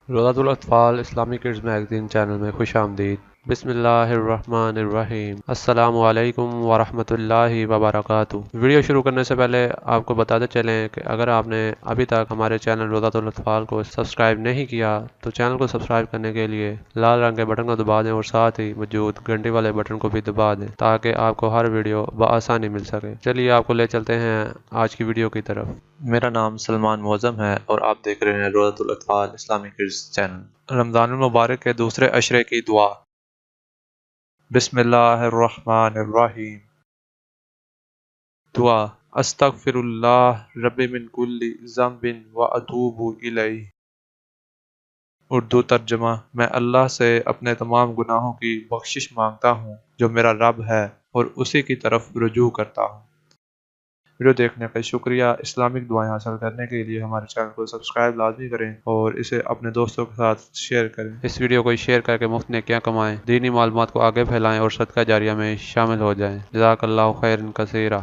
روضۃ الاطفال اسلامی kids magazine channel میں خوش آمدید۔ بسم اللہ الرحمن الرحیم۔ السلام علیکم ورحمۃ اللہ وبرکاتہ۔ ویڈیو شروع کرنے سے پہلے آپ کو بتاتے چلیں کہ اگر آپ نے ابھی تک ہمارے چینل روضۃ الاطفال کو سبسکرائب نہیں کیا تو چینل کو سبسکرائب کرنے کے لیے لال رنگ کے بٹن کو دبا دیں اور ساتھ ہی موجود گھنٹی والے بٹن کو بھی دبا دیں تاکہ آپ کو ہر ویڈیو بآسانی مل سکے۔ چلیے آپ کو لے چلتے ہیں آج کی ویڈیو کی طرف۔ میرا نام سلمان معظم ہے اور آپ دیکھ رہے ہیں روضۃ الاطفال اسلامی کڈز چینل۔ رمضان المبارک کے دوسرے عشرے کی دعا۔ بسم اللہ الرحمن الرحیم۔ دعا: استغفر اللہ رب من کل ذنب واتوب الیہ۔ اردو ترجمہ: میں اللہ سے اپنے تمام گناہوں کی بخشش مانگتا ہوں جو میرا رب ہے اور اسی کی طرف رجوع کرتا ہوں۔ ویڈیو دیکھنے کا شکریہ۔ اسلامک دعائیں حاصل کرنے کے لیے ہمارے چینل کو سبسکرائب لازمی کریں اور اسے اپنے دوستوں کے ساتھ شیئر کریں۔ اس ویڈیو کو شیئر کر کے مفت نیکیاں کمائیں، دینی معلومات کو آگے پھیلائیں اور صدقہ جاریہ میں شامل ہو جائیں۔ جزاک اللہ خیرا کثیرا۔